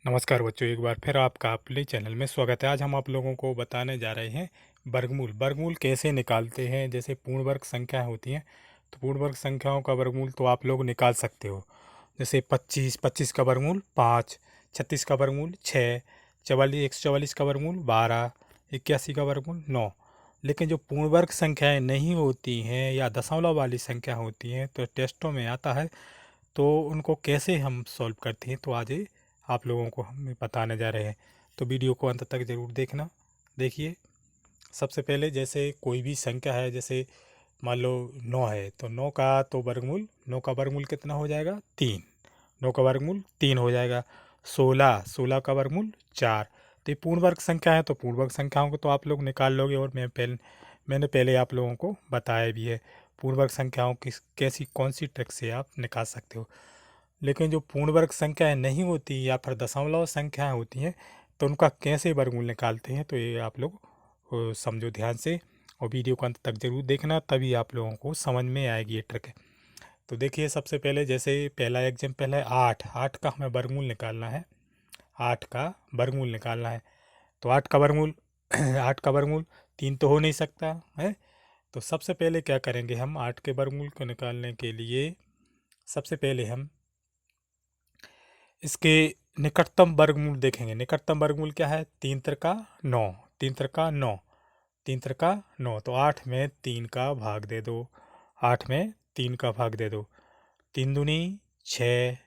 नमस्कार बच्चों, एक बार फिर आपका अपने चैनल में स्वागत है। आज हम आप लोगों को बताने जा रहे हैं वर्गमूल। वर्गमूल कैसे निकालते हैं। जैसे पूर्ण वर्ग संख्याएं होती हैं तो पूर्ण वर्ग संख्याओं का वर्गमूल तो आप लोग निकाल सकते हो। जैसे 25, 25 का वर्गमूल 5, 36 का वर्गमूल 6, 44, 144 का वर्गमूल 12, 81 का वर्गमूल 9। लेकिन जो पूर्ण वर्ग संख्याएँ नहीं होती हैं या दशमलव वाली संख्या होती हैं तो टेस्टों में आता है, तो उनको कैसे हम सॉल्व करते हैं तो आज आप लोगों को हम बताने जा रहे हैं। तो वीडियो को अंत तक ज़रूर देखना। देखिए, सबसे पहले जैसे कोई भी संख्या है, जैसे मान लो 9 है तो 9 का तो वर्गमूल, 9 का वर्गमूल कितना हो जाएगा 3। 9 का वर्गमूल 3 हो जाएगा। 16, 16 का वर्गमूल 4। तो ये पूर्ण वर्ग संख्या है तो पूर्ण वर्ग संख्याओं को तो आप लोग निकाल लोगे, और मैंने पहले आप लोगों को बताया भी है पूर्ण वर्ग संख्याओं की कैसी कौन सी ट्रिक से आप निकाल सकते हो। लेकिन जो पूर्ण वर्ग संख्याएं नहीं होती या फिर दशमलव संख्याएं होती हैं तो उनका कैसे वर्गमूल निकालते हैं, तो ये आप लोग समझो ध्यान से, और वीडियो को अंत तक जरूर देखना, तभी आप लोगों को समझ में आएगी ये ट्रिक। तो देखिए, सबसे पहले जैसे पहला एग्जाम्पल है 8। 8 का हमें वर्गमूल निकालना है। 8 का वर्गमूल निकालना है तो 8 का वर्गमूल 8 का वर्गमूल 3 तो हो नहीं सकता है। तो सबसे पहले क्या करेंगे, हम 8 के वर्गमूल को निकालने के लिए सबसे पहले हम इसके निकटतम वर्गमूल देखेंगे। निकटतम वर्गमूल क्या है, 3 त्रिका 9, 3 त्रिका 9, 3 त्रिका 9। तो 8 में 3 का भाग दे दो, 8 में 3 का भाग दे दो। 3 दूनी 6,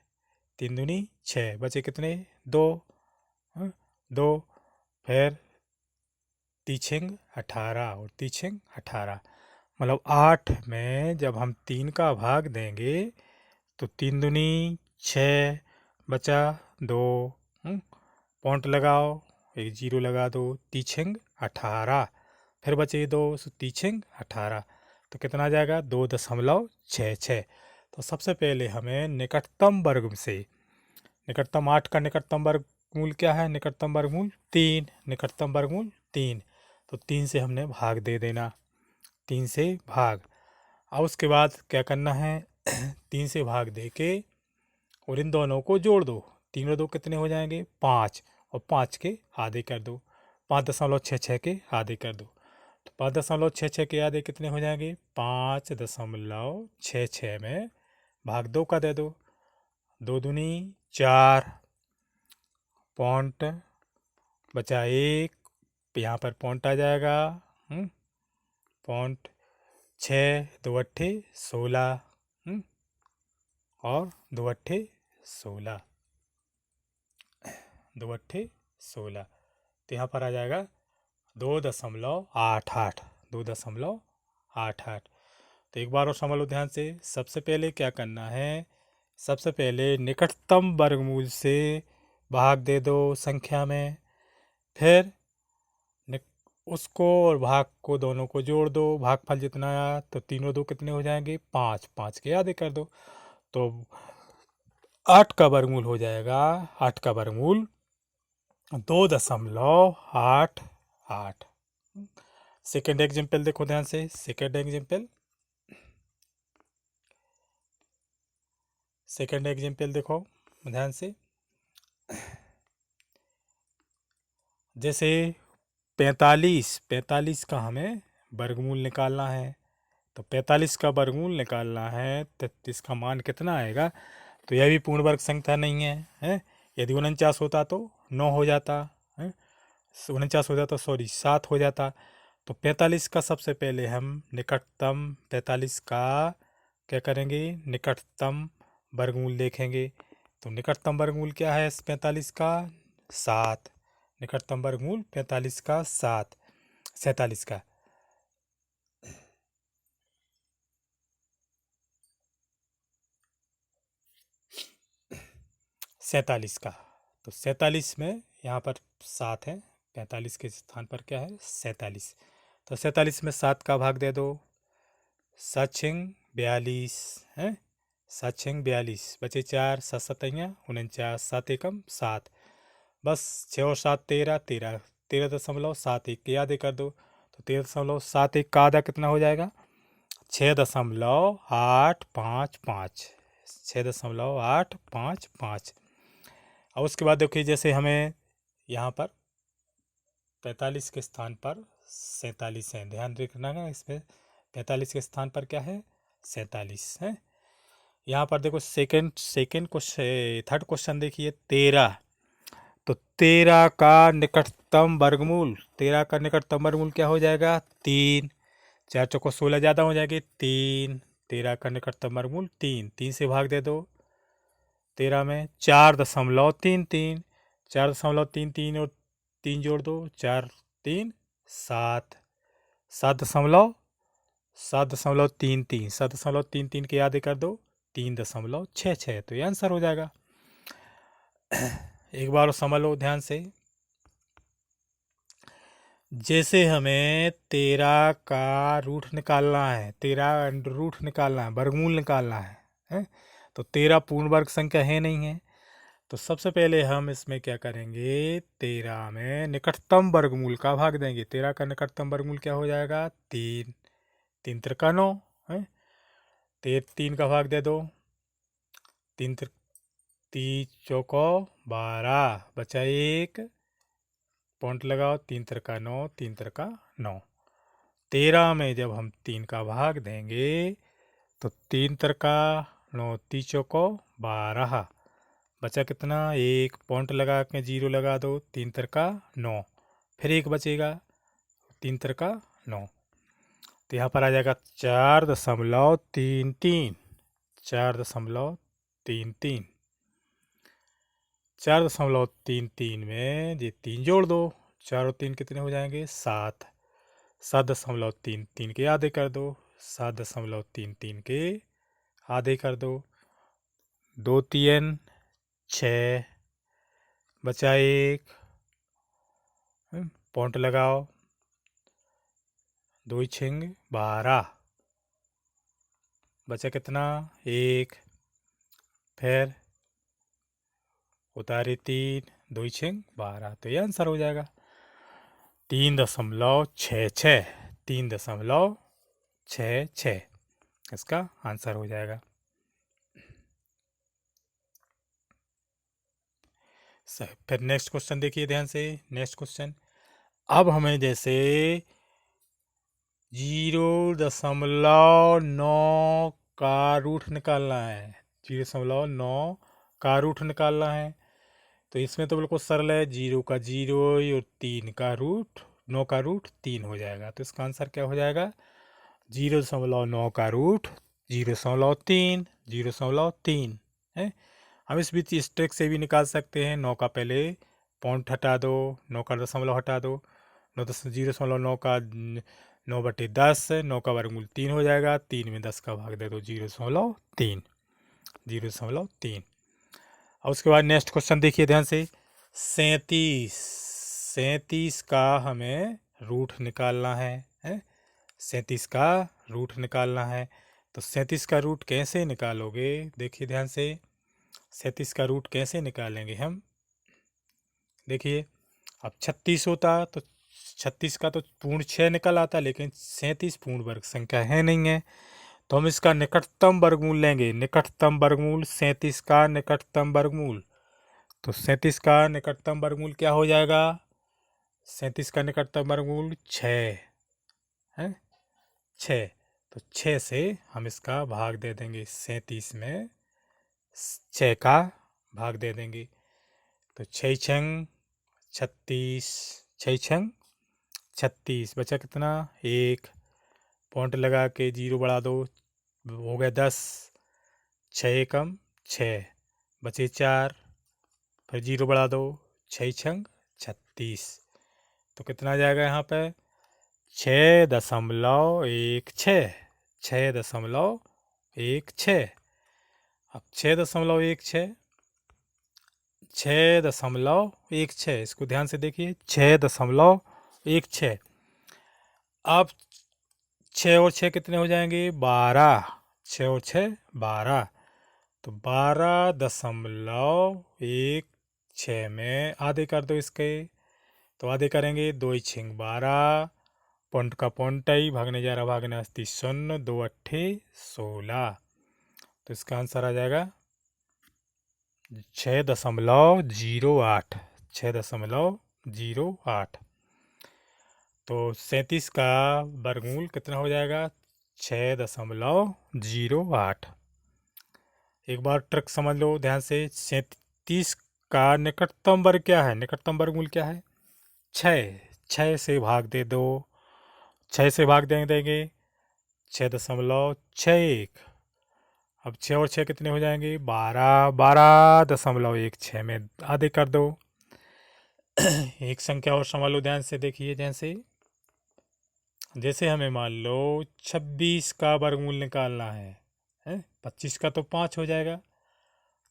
3 दूनी 6, बचे कितने 2, 2। फिर तीछिंग 18 और तीछिंग 18, मतलब 8 में जब हम 3 का भाग देंगे तो 3 दूनी 6, बचा 2, पॉइंट लगाओ, एक जीरो लगा दो, तीछिंग 18। फिर बचे 2, सो तीछिंग 18, तो कितना आ जाएगा 2.66। तो सबसे पहले हमें निकटतम वर्ग से, निकटतम 8 का निकटतम वर्गमूल क्या है, निकटतम वर्गमूल 3, निकटतम वर्गमूल 3। तो 3 से हमने भाग दे देना, 3 से भाग। अब उसके बाद क्या करना है 3 से भाग दे के और इन दोनों को जोड़ दो। 3 और 2 कितने हो जाएंगे 5, और 5 के आधे कर दो, 5.66 के आधे कर दो। तो 5.66 के आधे कितने हो जाएंगे 5.66 में भाग 2 का दे दो, 2 दूनी 4, पॉइंट बचा 1, यहाँ पर पॉइंट आ जाएगा, पॉइंट 6, 2 अट्ठे 16, और 2 अट्ठे 16, 2 अट्ठे 16। तो यहाँ पर आ जाएगा 2.88, 2.88। तो एक बार और समझ लो ध्यान से। सबसे पहले क्या करना है, सबसे पहले निकटतम वर्गमूल से भाग दे दो संख्या में, फिर उसको और भाग को दोनों को जोड़ दो, भागफल जितना आया तो 3 और 2 कितने हो जाएंगे 5, 5 के आधे कर दो। तो 8 का वर्गमूल हो जाएगा, 8 का वर्गमूल 2.88। सेकेंड एग्जाम्पल देखो ध्यान से। सेकेंड एग्जाम्पल देखो ध्यान से। जैसे 45 का हमें वर्गमूल निकालना है, तो 45 का वर्गमूल निकालना है तो इसका मान कितना आएगा। तो यह भी पूर्ण वर्ग संख्या नहीं है। यदि 49 होता तो 9 हो जाता है, 49 हो जाता, सॉरी 7 हो जाता। तो 45 का सबसे पहले हम निकटतम 45 का क्या करेंगे, निकटतम वर्गमूल देखेंगे। तो निकटतम वर्गमूल क्या है 45 का 7, निकटतम वर्गमूल 45 का 7, 47 का। 47 का, तो 47 में यहाँ पर 7 है, 45 के स्थान पर क्या है 47। तो 47 में 7 का भाग दे दो, 7 छिंग 42 है, 7 छिंग 42, बचे 4, 7 सतैया 49, 7 एकम 7, बस 6 और 7 13, 13.71 के आधे कर दो। तो 13.71 का आधा कितना हो जाएगा 6.855, 6.855। और उसके बाद देखिए जैसे हमें यहाँ पर 45 के स्थान पर 47 है, ध्यान रखना है इसमें 45 के स्थान पर क्या है 47 है। यहाँ पर देखो second second question third question देखिए 13, तो 13 का निकटतम वर्गमूल, 13 का निकटतम वर्गमूल क्या हो जाएगा 3, 4 चौको 16 ज़्यादा हो जाएगी 3, 13 का निकटतम वर्गमूल 3, 3 से भाग दे दो 13 में 4.33, 4.33 और 3 जोड़ दो 4 3 7, 7.33, 7.33 के आधे कर दो 3.66, तो ये आंसर हो जाएगा। एक बार समझ लो ध्यान से, जैसे हमें 13 का रूट निकालना है, 13 रूट निकालना है, वर्गमूल निकालना है? तो 13 पूर्ण वर्ग संख्या है नहीं है, तो सबसे पहले हम इसमें क्या करेंगे 13 में निकटतम वर्गमूल का भाग देंगे। 13 का निकटतम वर्गमूल क्या हो जाएगा 3, 3 त्रिका 9 है, 3 का भाग दे दो 3 चौको 12, बचा 1, पॉइंट लगाओ 3 त्रिका 9, 3 त्रिका 9, 13 में जब हम 3 का भाग देंगे तो 3 त्रिका 9, 3 चौको 12, बचा कितना 1, पॉइंट लगा के 0 लगा दो 3 त्रिका 9, फिर 1 बचेगा 3 त्रिका 9, तो यहाँ पर आ जाएगा 4.33, 4.33, 4.33 में ये 3 जोड़ दो, 4 और 3 कितने हो जाएंगे 7, 7.33 के आधे कर दो, 7.33 के आधे कर दो, 2 3 6, बचा 1, पॉइंट लगाओ 2 6 12, बचा कितना 1, फिर उतारे 3, 2 6 12, तो ये आंसर हो जाएगा 3.66, 3.66 इसका आंसर हो जाएगा। फिर नेक्स्ट क्वेश्चन देखिए ध्यान से, नेक्स्ट क्वेश्चन, अब हमें जैसे 0.9 का रूट निकालना है, 0.9 का रूट निकालना है, तो इसमें तो बिल्कुल सरल है, 0 का 0 और 3 का रूट 9 का रूट 3 हो जाएगा, तो इसका आंसर क्या हो जाएगा 0.9 का रूट 0.3, 0.3 है। हम इस बीच इस ट्रिक से भी निकाल सकते हैं, 9 का पहले पॉइंट हटा दो, 9 का दशमलव हटा दो, 0.9 का 9/10, 9 का वर्गमूल 3 हो जाएगा, 3 में 10 का भाग दे दो 0.3, 0.3। और उसके बाद नेक्स्ट क्वेश्चन देखिए ध्यान से, 37 का हमें रूट निकालना है, 37 का रूट निकालना है, तो 37 का रूट कैसे निकालोगे देखिए ध्यान से, 37 का रूट कैसे निकालेंगे हम, देखिए अब 36 होता तो 36 का तो पूर्ण 6 निकल आता, लेकिन 37 पूर्ण वर्ग संख्या है नहीं है, तो हम इसका निकटतम वर्गमूल लेंगे, निकटतम वर्गमूल 37 का निकटतम वर्गमूल, तो 37 का निकटतम वर्गमूल क्या हो जाएगा, 37 का निकटतम वर्गमूल 6 है, 6, तो 6 से हम इसका भाग दे देंगे, 37 में 6 का भाग दे देंगे, तो 6 छंग 36, 6 छंग 36, बचा कितना 1, पॉइंट लगा के 0 बढ़ा दो, हो गया 10, 6 एकम 6, बचे 4, फिर 0 बढ़ा दो, 6 छंग 36, तो कितना आ जाएगा यहाँ पे 6.16, 6.16, अब 6.16, 6.16, इसको ध्यान से देखिए 6.16, अब 6 और 6 कितने हो जाएंगे 12, 6 और 6 12, तो 12.16 में आधे कर दो इसके, तो आधे करेंगे 2 6 12, पॉइंट का पॉइंट ही भागने जा रहा, भागने अस्ती 0, 2 8 16, तो इसका आंसर आ जाएगा 6.08, 6.08। तो 37 का वर्गमूल कितना हो जाएगा? 6.08। एक बार ट्रिक समझ लो ध्यान से। 37 का निकटतम वर्ग क्या है? निकटतम वर्गमूल क्या है? 6। 6 से भाग दे दो, 6 से भाग देंगे 6.61। अब 6 और 6 कितने हो जाएंगे? 12। 12.16 में आधे कर दो। एक संख्या और समझ लो ध्यान से, देखिए ध्यान से। जैसे हमें मान लो 26 का वर्गमूल निकालना है 25 का तो 5 हो जाएगा,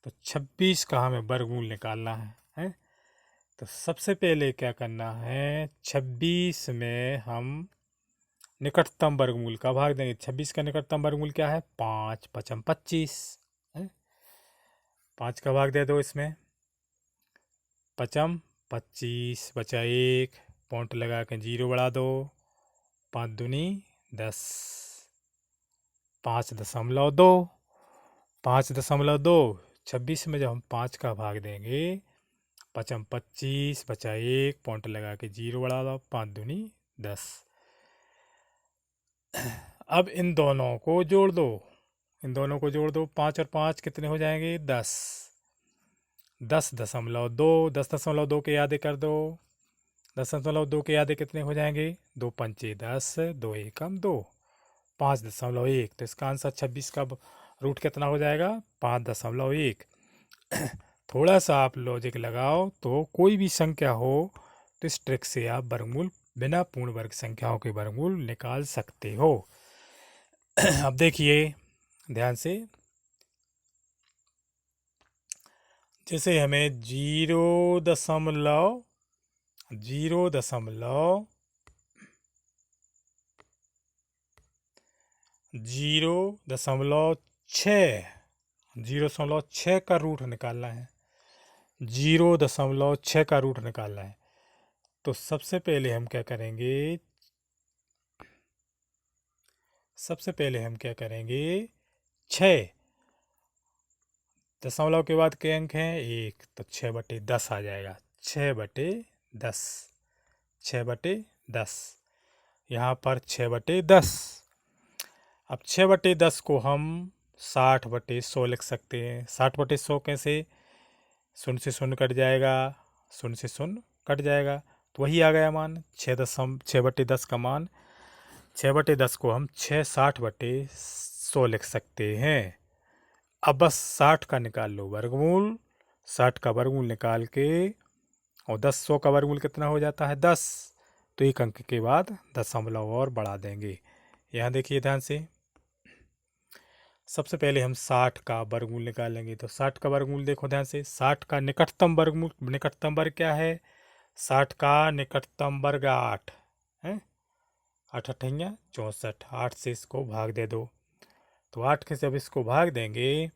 तो 26 का हमें वर्गमूल निकालना है। तो सबसे पहले क्या करना है? 26 में हम निकटतम वर्गमूल का भाग देंगे। 26 का निकटतम वर्गमूल क्या है? 5 पचम 25 है। 5 का भाग दे दो इसमें, पचम 25 बचा 1, पॉइंट लगा के 0 बढ़ा दो, 5 दूनी 10, 5.2, 5.2। 26 में जब हम 5 का भाग देंगे, पचम 25 बचा 1, पॉइंट लगा के 0 बढ़ा दो, 5 दूनी 10। अब इन दोनों को जोड़ दो, इन दोनों को जोड़ दो। 5 और 5 कितने हो जाएंगे? 10। 10.2, 10.2 के आधे कर दो। 10.2 के आधे कितने हो जाएंगे? 2 पंचे 10, 2 एकम 2, 5.1। तो इसका आंसर 26 का रूट कितना हो जाएगा? 5.1। थोड़ा सा आप लॉजिक लगाओ तो कोई भी संख्या हो तो इस ट्रिक से आप वर्गमूल, बिना पूर्ण वर्ग संख्याओं के वर्गमूल निकाल सकते हो। अब देखिए ध्यान से, जैसे हमें 0.06, 0.6 का रूट निकालना है। 0.6 का रूट निकालना है। तो सबसे पहले हम क्या करेंगे? सबसे पहले हम क्या करेंगे? 6 दशमलव के बाद के अंक हैं 1, तो 6/10 आ जाएगा। 6/10, 6/10, यहाँ पर 6/10। अब 6/10 को हम 60/100 लिख सकते हैं। 60/100 कैसे? 0 से 0 कट जाएगा, 0 से 0 कट जाएगा, तो वही आ गया मान 6/10 का मान। 6/10 को हम 60/100 लिख सकते हैं। अब बस 60 का निकाल लो वर्गमूल। 60 का वर्गमूल निकाल के, और 100 का वर्गमूल कितना हो जाता है? 10। तो एक अंक के बाद दशमलव और बढ़ा देंगे। यहाँ देखिए ध्यान से, सबसे पहले हम 60 का वर्गमूल निकालेंगे। तो 60 का वर्गमूल देखो ध्यान से, 60 का निकटतम वर्गमूल, निकटतम वर्ग क्या है? 60 का निकटतम वर्ग 8 है। 8 अठैया 64, 8 से इसको भाग दे दो। तो 8 के जब इसको भाग देंगे,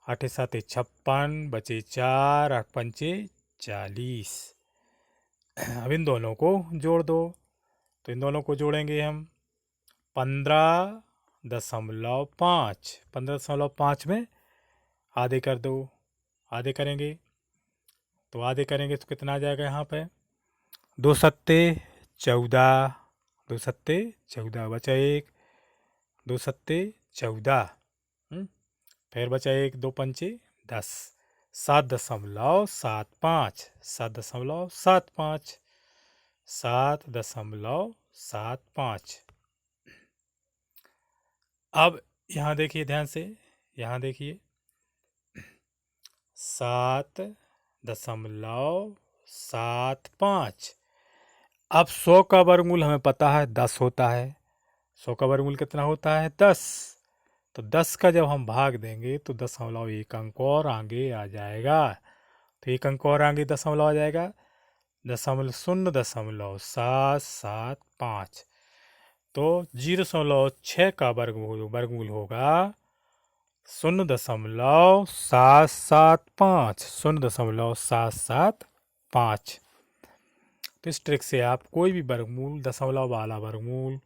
8 7 56, बचे 4, 8 पंचे 40। अब इन दोनों को जोड़ दो। तो इन दोनों को जोड़ेंगे हम, 15.5, 15.5 में आधे कर दो। आधे करेंगे तो कितना आ जाएगा? यहाँ पे 2 सत्ते 14, 2 सत्ते 14 बचा 1, 2 सत्ते 14, फिर बचा 1, 2 पंचे 10, 7.75, 7.75, 7.75। अब यहाँ देखिए ध्यान से, यहाँ देखिए 7.75। अब 100 का वर्गमूल हमें पता है 10 होता है। 100 का वर्गमूल कितना होता है? 10। तो 10 का जब हम भाग देंगे तो 1 अंक और आगे आ जाएगा। तो 1 अंक और आगे दशमलव आ जाएगा, 0.775। तो 0.6 का वर्गमूल होगा 0.775, 0.775। तो इस ट्रिक से आप कोई भी वर्गमूल, दशमलव वाला वर्गमूल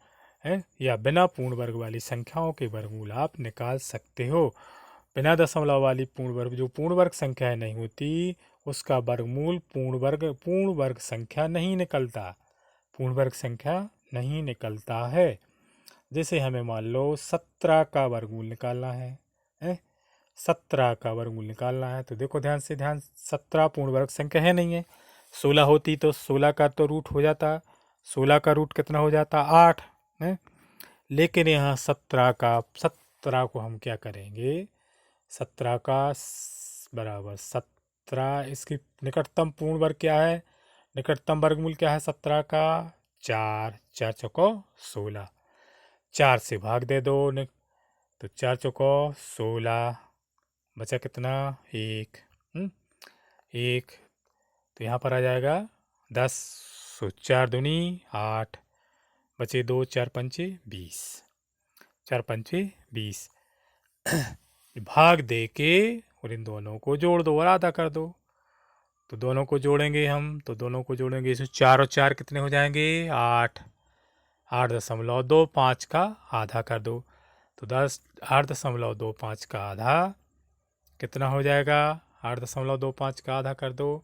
है या बिना पूर्ण वर्ग वाली संख्याओं के वर्गमूल आप निकाल सकते हो। बिना दशमलव वाली पूर्ण वर्ग, जो पूर्ण वर्ग संख्या नहीं होती उसका वर्गमूल पूर्ण वर्ग संख्या नहीं निकलता, पूर्ण वर्ग संख्या नहीं निकलता है। जैसे हमें मान लो 17 का वर्गमूल निकालना है 17 का वर्गमूल निकालना है, तो देखो ध्यान से, 17 पूर्ण वर्ग संख्या है नहीं है। 16 होती तो 16 का तो रूट हो जाता, 16 का रूट कितना हो जाता 8 है। लेकिन यहाँ 17 को हम क्या करेंगे, 17 का बराबर 17, इसकी निकटतम पूर्ण वर्ग क्या है, निकटतम वर्गमूल क्या है 17 का, 4, 4 चौको 16, 4 से भाग दे दो तो 4 चौको 16, बचा कितना 1, 1, तो यहाँ पर आ जाएगा 10, सो 4 दूनी 8, बचे 2, 4 पंचे 20, 4 पंचे 20, भाग दे के और इन दोनों को जोड़ दो और आधा कर दो। तो दोनों को जोड़ेंगे हम, तो दोनों को जोड़ेंगे, इसमें 4 और 4 कितने हो जाएंगे 8, 8.25 का आधा कर दो, तो 8.25 का आधा कितना हो जाएगा, 8.25 का आधा कर दो,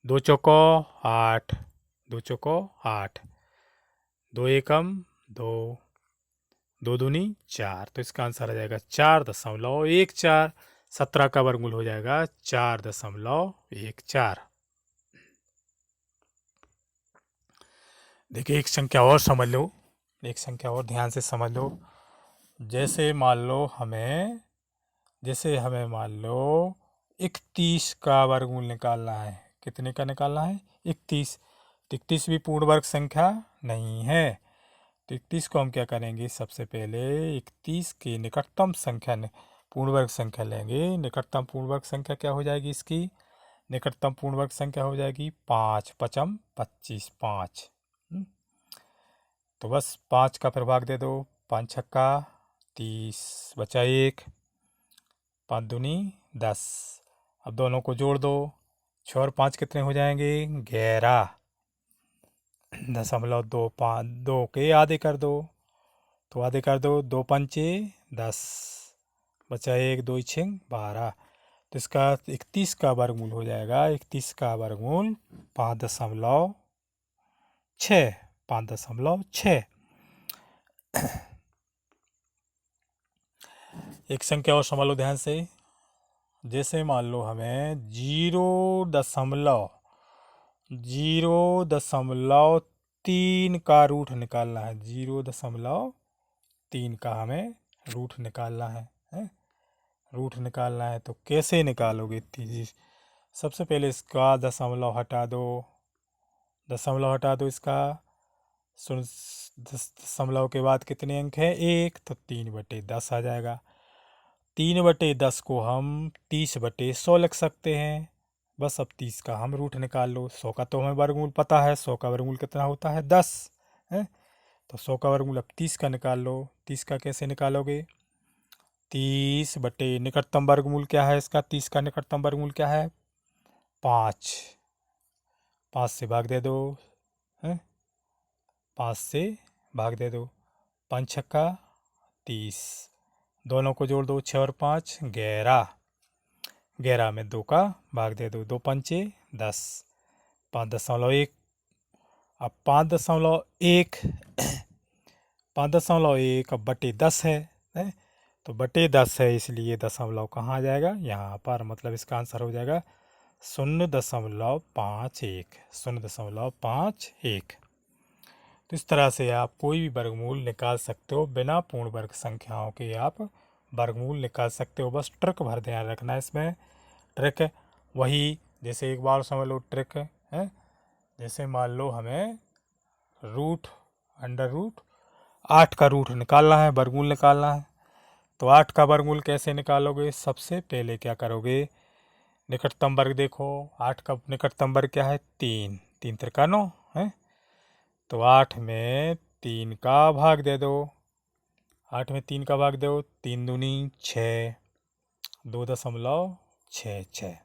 2 चौको 8, 2 चौको 8, 2 एकम 2, 2 दूनी 4, तो इसका आंसर आ जाएगा 4.14। 17 का वर्गमूल हो जाएगा 4.14। देखिए एक संख्या और समझ लो, एक संख्या और ध्यान से समझ लो। जैसे मान लो 31 का वर्गमूल निकालना है, कितने का निकालना है 31, 31 भी पूर्ण वर्ग संख्या नहीं है। तो 31 को हम क्या करेंगे, सबसे पहले 31 की निकटतम संख्या पूर्ण वर्ग संख्या लेंगे। निकटतम पूर्ण वर्ग संख्या क्या हो जाएगी, इसकी निकटतम पूर्ण वर्ग संख्या हो जाएगी 5, 5 25, 5। तो बस 5 का प्रभाग दे दो, 5 छक्का 30, बचा 1, 5 दूनी 10। अब दोनों को जोड़ दो, 6 और 5 कितने हो जाएंगे 11, 0.25, 2 के आधे कर दो, तो आधे कर दो, 2 पंचे 10, बचा 1, 2 छः 12। तो इसका 31 का वर्गमूल हो जाएगा, 31 का वर्गमूल 5.6, 5.6। एक संख्या और समझ लो ध्यान से। जैसे मान लो हमें 0.3 का रूट निकालना है, 0.3 का हमें रूट निकालना है, रूट निकालना है। तो कैसे निकालोगे, सबसे पहले इसका दशमलव हटा दो, इसका दशमलव के बाद कितने अंक हैं 1, तो 3/10 आ जाएगा। 3/10 को हम 30/100 लिख सकते हैं। बस अब 30 का हम रूट निकाल लो। 100 का तो हमें वर्गमूल पता है, 100 का वर्गमूल कितना होता है 10 है। तो 100 का वर्गमूल अब 30 का निकाल लो। 30 का कैसे निकालोगे, 30 निकटतम वर्गमूल क्या है इसका, 30 का निकटतम वर्गमूल क्या है 5, 5 से भाग दे दो, 5 से भाग दे दो, 5 छक्का 30, दोनों को जोड़ दो, 6 और 5 11, 11 में 2 का भाग दे दो, 2 पंचे 10, 5.1। अब 5.1 5.1 अब बटे 10 है, तो बटे 10 है, इसलिए दशमलव कहाँ आ जाएगा यहाँ पर, मतलब इसका आंसर हो जाएगा 0.51, 0.51। तो इस तरह से आप कोई भी वर्गमूल निकाल सकते हो, बिना पूर्ण वर्ग संख्याओं के आप वर्गमूल निकाल सकते हो। बस ट्रिक भर ध्यान रखना है इसमें, ट्रिक वही, जैसे एक बार समझ लो ट्रिक है। जैसे मान लो हमें अंडर रूट 8 का रूट निकालना है, वर्गमूल निकालना है। तो 8 का वर्गमूल कैसे निकालोगे, सबसे पहले क्या करोगे, निकटतम वर्ग देखो, 8 का निकटतम वर्ग क्या है 3, 3 त्रिका 9 है। तो 8 में 3 का भाग दे दो, 8 में 3 का भाग दो, 3 दूनी 6, 2.66।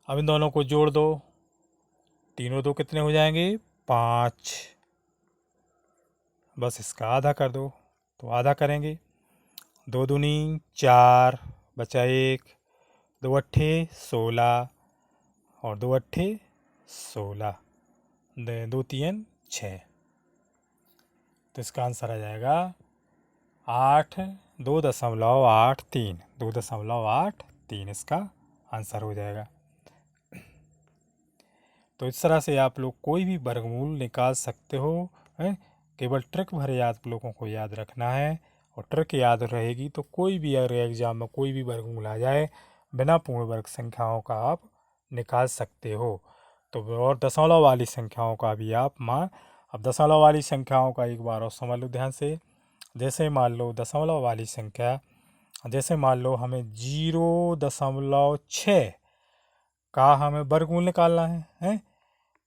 अब इन दोनों को जोड़ दो, 3 और 2 कितने हो जाएंगे 5, बस इसका आधा कर दो, तो आधा करेंगे, 2 दूनी 4 बचा 1, 2 अट्ठे 16 और 2 अट्ठे 16, 2 तीन 6। तो इसका आंसर आ जाएगा 2.83, 2.83 इसका आंसर हो जाएगा। तो इस तरह से आप लोग कोई भी वर्गमूल निकाल सकते हो, हैं। केवल ट्रिक भर आप लोगों को याद रखना है, और ट्रिक याद रहेगी तो कोई भी अगर एग्जाम में कोई भी वर्गमूल आ जाए बिना पूर्ण वर्ग संख्याओं का आप निकाल सकते हो। तो और दशमलव वाली संख्याओं का भी आप अब दशमलव वाली संख्याओं का एक बार और समझ लो ध्यान से। जैसे मान लो दशमलव वाली संख्या, जैसे मान लो हमें 0.6 का हमें वर्गमूल निकालना है,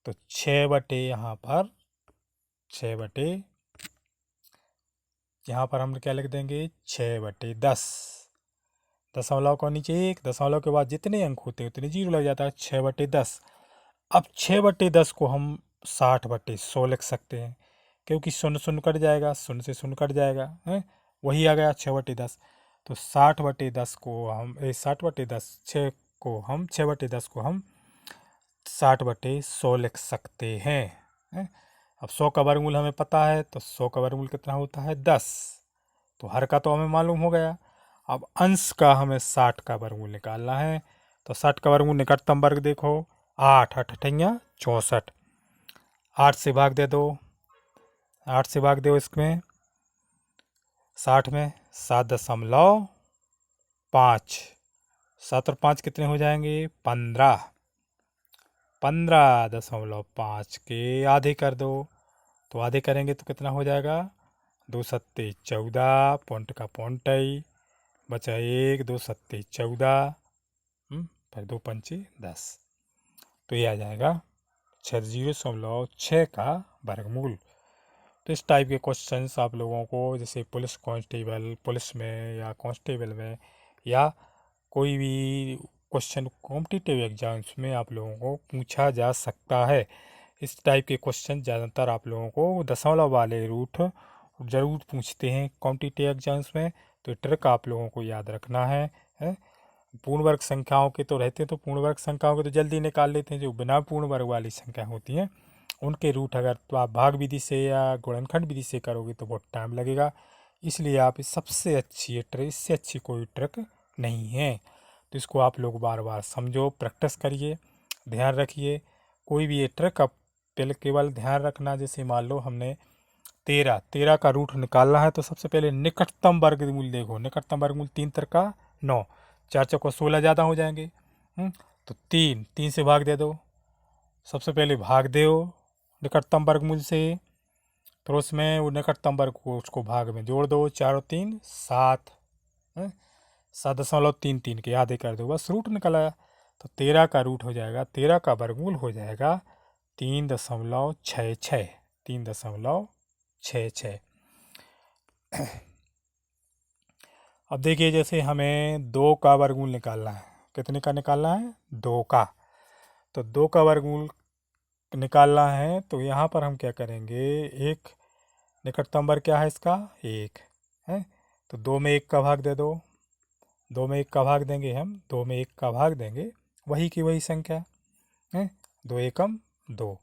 तो 6 बटे यहाँ पर 6 बटे यहाँ पर हम क्या लिख देंगे 6/10। दशमलव को नीचे 1, दशमलव के बाद जितने अंक होते हैं उतने जीरो लग जाता है, 6/10। अब 6/10 को हम 60/100 लिख सकते हैं, क्योंकि शून्य शून्य कट जाएगा, शून्य से शून्य कट जाएगा, है वही आ गया 6/10। तो 60/10 को हम 60/10 6 को हम 6/10 को हम 60/100 लिख सकते हैं। अब 100 का वर्गमूल हमें पता है, तो 100 का वर्गमूल कितना होता है 10। तो हर का तो हमें मालूम हो गया। अब अंश का हमें 60 का वर्गमूल निकालना है। तो 60 का वर्गमूल निकटतम वर्ग देखो 8, 8 अठैया 64, 8 से भाग दे दो, 8 से भाग दो इसमें 60 में 7.5, 7 और 5 कितने हो जाएंगे 15, 15.5 के आधे कर दो, तो आधे करेंगे तो कितना हो जाएगा 2 सत्ते 14, पॉइंट का पॉइंट बचा 1, 2 सत्ते 14, फिर 2 पंचे 10। तो ये आ जाएगा 0.6 का वर्गमूल। तो इस टाइप के क्वेश्चंस आप लोगों को जैसे पुलिस कांस्टेबल, पुलिस में या कांस्टेबल में या कोई भी क्वेश्चन कॉम्पिटिटिव एग्जाम्स में आप लोगों को पूछा जा सकता है। इस टाइप के क्वेश्चन ज़्यादातर आप लोगों को दशमलव वाले रूट ज़रूर पूछते हैं कॉम्पिटिटिव एग्जाम्स में। तो ट्रिक आप लोगों को याद रखना है। पूर्ण वर्ग संख्याओं के तो रहते हैं, तो पूर्ण वर्ग संख्याओं के तो जल्दी निकाल लेते हैं। जो बिना पूर्ण वर्ग वाली संख्या होती हैं उनके रूट अगर तो आप भाग विधि से या गुणनखंड विधि से करोगे तो बहुत टाइम लगेगा। इसलिए आप सबसे अच्छी ट्रिक, इससे अच्छी कोई ट्रिक नहीं है। तो इसको आप लोग बार बार समझो, प्रैक्टिस करिए, ध्यान रखिए। कोई भी ये ट्रिक आप केवल ध्यान रखना। जैसे मान लो हमने 13 का रूट निकालना है, तो सबसे पहले निकटतम वर्गमूल देखो। निकटतम वर्गमूल 3 3 9, 4 4 16 ज़्यादा हो जाएंगे। तो 3 से भाग दे दो। सबसे पहले भाग दो निकटतम वर्गमूल से, फिर उसमें वो निकटतम वर्ग को उसको भाग में जोड़ दो। 4 और 3 7, 7.33 के आधे कर दो, बस रूट निकल आया। तो 13 का रूट हो जाएगा, 13 का वर्गमूल हो जाएगा 3.66, 3.66। अब देखिए जैसे हमें 2 का वर्गमूल निकालना है। कितने का निकालना है 2 का। तो 2 का वर्गमूल निकालना है, तो यहाँ पर हम क्या करेंगे, एक निकटतम वर्ग क्या है इसका 1 है। तो 2 में 1 का भाग दे दो, 2 में 1 का भाग देंगे हम, 2 में 1 का भाग देंगे वही की वही संख्या है। 2 एकम 2,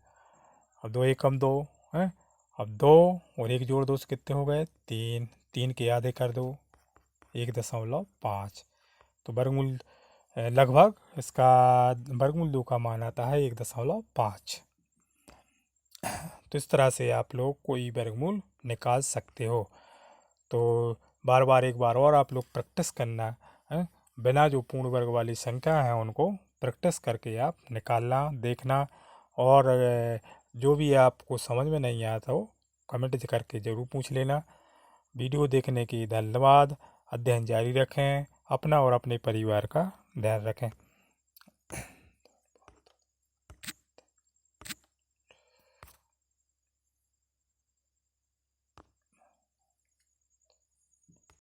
अब 2 एकम 2 है। अब 2 और 1 जोड़ दो, कितने हो गए 3, 3 के आधे कर दो 1.5। तो वर्गमूल लगभग इसका वर्गमूल 2 का मान आता है 1.5। तो इस तरह से आप लोग कोई वर्गमूल निकाल सकते हो। तो बार बार एक बार और आप लोग प्रैक्टिस करना है। बिना जो पूर्ण वर्ग वाली संख्या है उनको प्रैक्टिस करके आप निकालना, देखना। और जो भी आपको समझ में नहीं आता हो कमेंट करके ज़रूर पूछ लेना। वीडियो देखने की धन्यवाद। अध्ययन जारी रखें, अपना और अपने परिवार का ध्यान रखें।